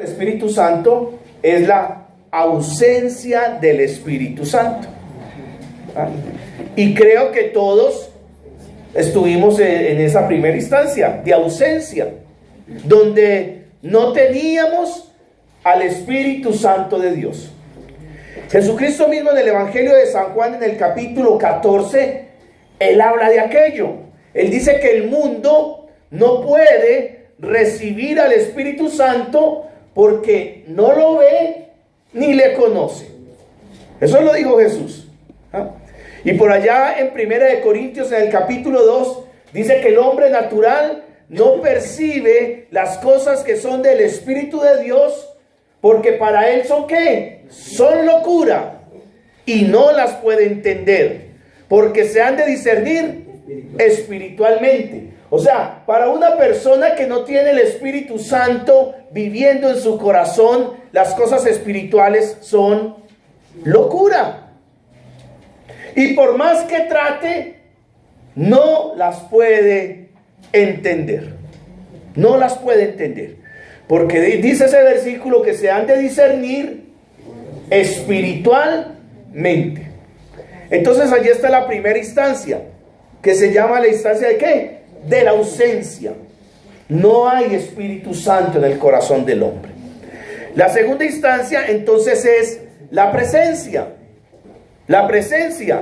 El Espíritu Santo es la ausencia del Espíritu Santo. Y creo que todos estuvimos en esa primera instancia de ausencia, donde no teníamos al Espíritu Santo de Dios. Jesucristo mismo en el Evangelio de San Juan, en el capítulo 14, Él habla de aquello. Él dice que el mundo no puede recibir al Espíritu Santo porque no lo ve ni le conoce. Eso lo dijo Jesús. Y por allá en 1 Corintios, en el capítulo 2, dice que el hombre natural no percibe las cosas que son del Espíritu de Dios, porque para él son ¿qué? Son locura, y no las puede entender, porque se han de discernir espiritualmente. O sea, para una persona que no tiene el Espíritu Santo viviendo en su corazón, las cosas espirituales son locura. Y por más que trate, no las puede entender. No las puede entender. Porque dice ese versículo que se han de discernir espiritualmente. Entonces allí está la primera instancia, que se llama la instancia de ¿qué? De la ausencia. No hay Espíritu Santo en el corazón del hombre. La segunda instancia entonces es la presencia. La presencia.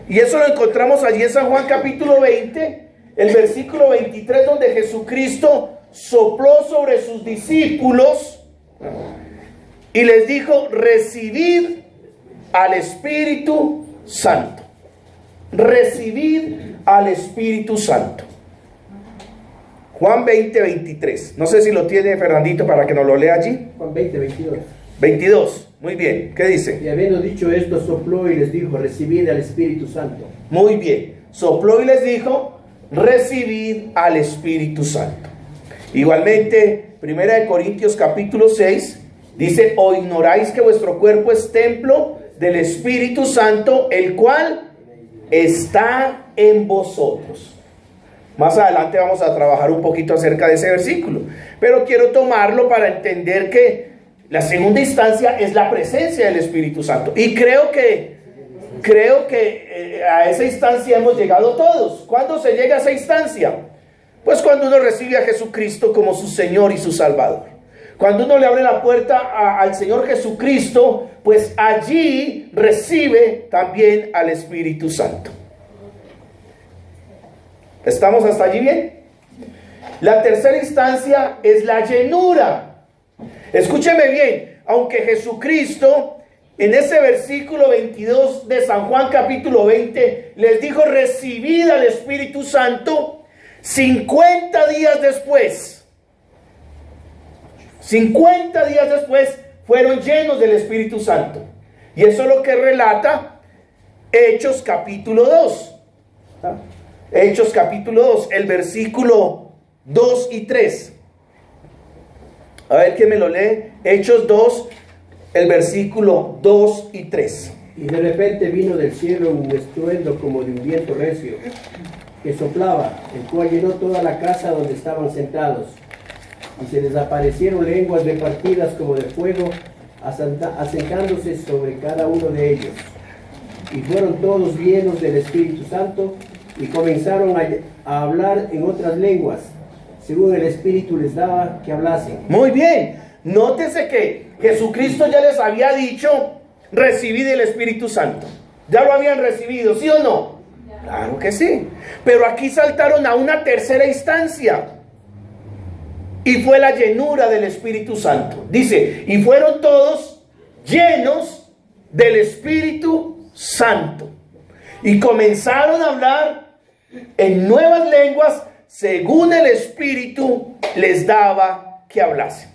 Y eso lo encontramos allí en San Juan capítulo 20, el versículo 23, donde Jesucristo sopló sobre sus discípulos y les dijo: recibid al Espíritu Santo. Recibid al Espíritu Santo. Juan 20, 23. No sé si lo tiene Fernandito para que nos lo lea allí. Juan 20, 22. 22, muy bien. ¿Qué dice? Y habiendo dicho esto, sopló y les dijo: recibid al Espíritu Santo. Muy bien. Sopló y les dijo: recibid al Espíritu Santo. Igualmente, 1 Corintios capítulo 6 dice: ¿o ignoráis que vuestro cuerpo es templo del Espíritu Santo, el cual está en vosotros? Más adelante vamos a trabajar un poquito acerca de ese versículo, pero quiero tomarlo para entender que la segunda instancia es la presencia del Espíritu Santo. Y creo que a esa instancia hemos llegado todos. ¿Cuándo se llega a esa instancia? Pues cuando uno recibe a Jesucristo como su Señor y su Salvador. Cuando uno le abre la puerta al Señor Jesucristo, pues allí recibe también al Espíritu Santo. ¿Estamos hasta allí bien? La tercera instancia es la llenura. Escúcheme bien, aunque Jesucristo en ese versículo 22 de San Juan capítulo 20 les dijo: recibid al Espíritu Santo, 50 días después fueron llenos del Espíritu Santo. Y eso es lo que relata Hechos capítulo 2. Hechos capítulo 2, el versículo 2 y 3. A ver quién me lo lee. Hechos 2, el versículo 2 y 3. Y de repente vino del cielo un estruendo como de un viento recio, que soplaba, el cual llenó toda la casa donde estaban sentados. Y se les aparecieron lenguas repartidas como de fuego, asentándose sobre cada uno de ellos. Y fueron todos llenos del Espíritu Santo, y comenzaron a hablar en otras lenguas, según el Espíritu les daba que hablasen. Muy bien. Nótese que Jesucristo ya les había dicho: recibid el Espíritu Santo. ¿Ya lo habían recibido, sí o no? Claro que sí. Pero aquí saltaron a una tercera instancia, y fue la llenura del Espíritu Santo. Dice: y fueron todos llenos del Espíritu Santo, y comenzaron a hablar en nuevas lenguas, según el Espíritu les daba que hablasen.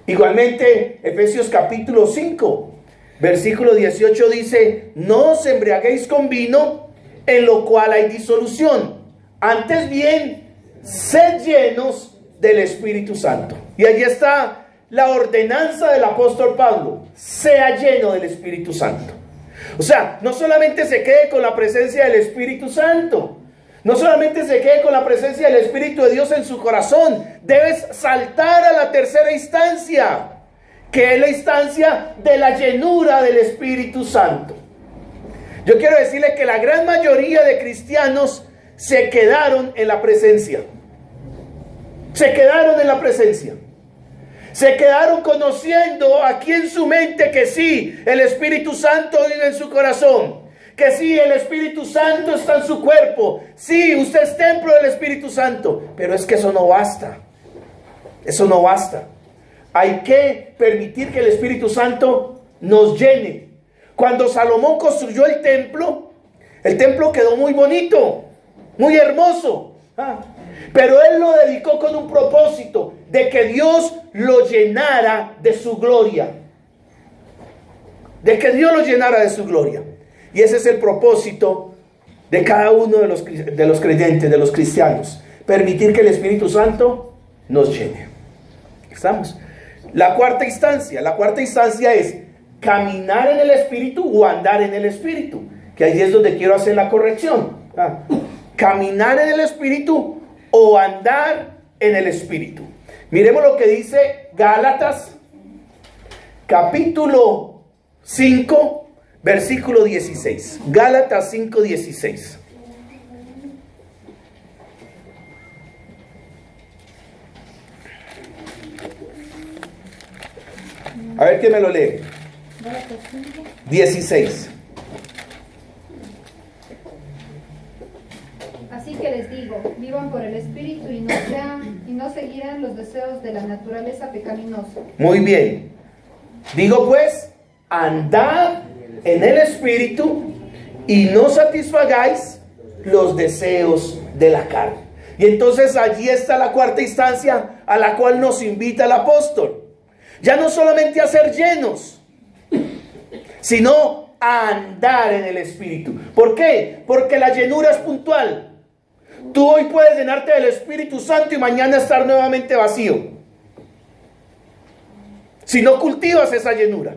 Igualmente, Efesios capítulo 5, versículo 18 dice: no os embriaguéis con vino, en lo cual hay disolución. Antes bien, sed llenos del Espíritu Santo. Y allí está la ordenanza del apóstol Pablo: sea lleno del Espíritu Santo. O sea, no solamente se quede con la presencia del Espíritu Santo, no solamente se quede con la presencia del Espíritu de Dios en su corazón, debes saltar a la tercera instancia, que es la instancia de la llenura del Espíritu Santo. Yo quiero decirle que la gran mayoría de cristianos se quedaron en la presencia. Se quedaron en la presencia. Se quedaron conociendo aquí en su mente que sí, el Espíritu Santo vive en su corazón. Que sí, el Espíritu Santo está en su cuerpo. Sí, usted es templo del Espíritu Santo. Pero es que eso no basta. Eso no basta. Hay que permitir que el Espíritu Santo nos llene. Cuando Salomón construyó el templo quedó muy bonito, muy hermoso. Pero él lo dedicó con un propósito, de que Dios lo llenara de su gloria. De que Dios lo llenara de su gloria. Y ese es el propósito de cada uno de los creyentes, de los cristianos. Permitir que el Espíritu Santo nos llene. ¿Estamos? La cuarta instancia es caminar en el Espíritu o andar en el Espíritu. Que ahí es donde quiero hacer la corrección. Caminar en el Espíritu o andar en el Espíritu. Miremos lo que dice Gálatas, capítulo 5, versículo 16. Gálatas 5, 16. A ver quién me lo lee. 16. Así que les digo, vivan por el Espíritu y no seguirán los deseos de la naturaleza pecaminosa. Muy bien. Digo pues, andad en el Espíritu y no satisfagáis los deseos de la carne. Y entonces allí está la cuarta instancia a la cual nos invita el apóstol. Ya no solamente a ser llenos, sino a andar en el Espíritu. ¿Por qué? Porque la llenura es puntual. Tú hoy puedes llenarte del Espíritu Santo y mañana estar nuevamente vacío, si no cultivas esa llenura.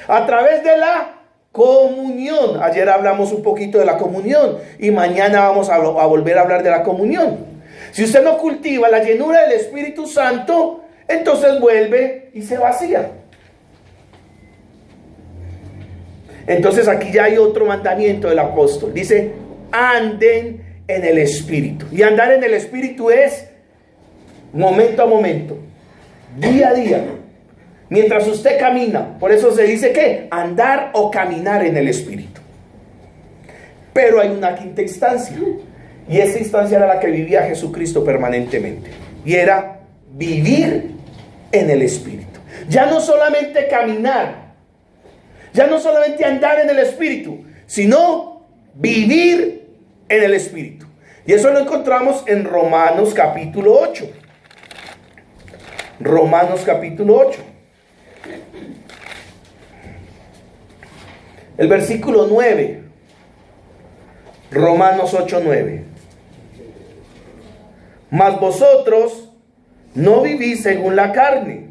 A través de la comunión. Ayer hablamos un poquito de la comunión y mañana vamos a volver a hablar de la comunión. Si usted no cultiva la llenura del Espíritu Santo, entonces vuelve y se vacía. Entonces aquí ya hay otro mandamiento del apóstol. Dice, anden en el Espíritu. Y andar en el Espíritu es momento a momento, día a día, mientras usted camina. Por eso se dice que andar o caminar en el Espíritu. Pero hay una quinta instancia, y esa instancia era la que vivía Jesucristo permanentemente, y era vivir en el Espíritu. Ya no solamente caminar, ya no solamente andar en el Espíritu, sino vivir en el Espíritu. Y eso lo encontramos en Romanos capítulo 8. Romanos capítulo 8. El versículo 9. Romanos 8, 9. Mas vosotros no vivís según la carne,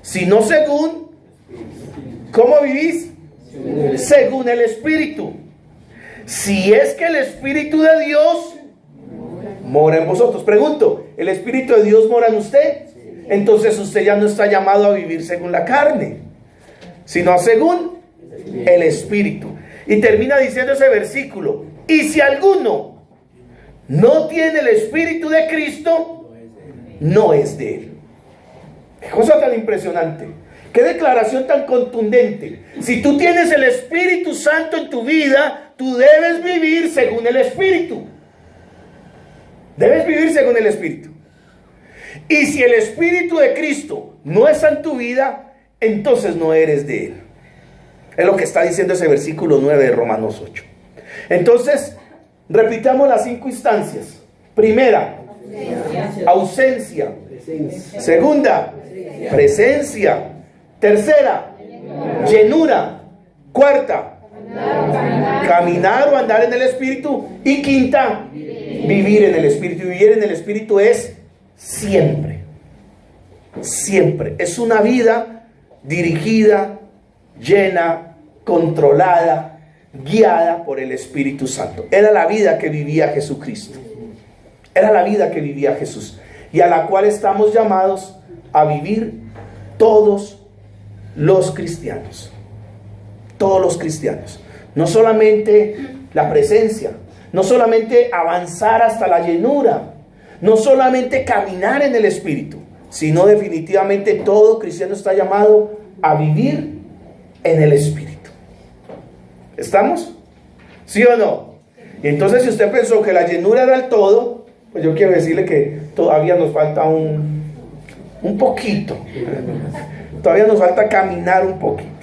sino según... ¿Cómo vivís? Según el Espíritu. Si es que el Espíritu de Dios mora en vosotros. Pregunto, ¿el Espíritu de Dios mora en usted? Entonces usted ya no está llamado a vivir según la carne, sino según el Espíritu. Y termina diciendo ese versículo: y si alguno no tiene el Espíritu de Cristo, no es de él. Qué cosa tan impresionante. Qué declaración tan contundente. Si tú tienes el Espíritu Santo en tu vida, tú debes vivir según el Espíritu. Debes vivir según el Espíritu. Y si el Espíritu de Cristo no está en tu vida, entonces no eres de él. Es lo que está diciendo ese versículo 9 de Romanos 8. Entonces, repitamos las 5 instancias. Primera, ausencia. Segunda, presencia. Tercera, llenura. Cuarta, caminar o andar en el Espíritu. Y quinta, vivir en el Espíritu. Y vivir en el Espíritu es siempre. Siempre. Es una vida dirigida, llena, controlada, guiada por el Espíritu Santo. Era la vida que vivía Jesucristo. Era la vida que vivía Jesús. Y a la cual estamos llamados a vivir todos los cristianos. Todos los cristianos. No solamente la presencia, no solamente avanzar hasta la llenura, no solamente caminar en el Espíritu, sino definitivamente todo cristiano está llamado a vivir en el Espíritu. ¿Estamos? ¿Sí o no? Y entonces, si usted pensó que la llenura era el todo, pues yo quiero decirle que todavía nos falta un poquito. Todavía nos falta caminar un poquito.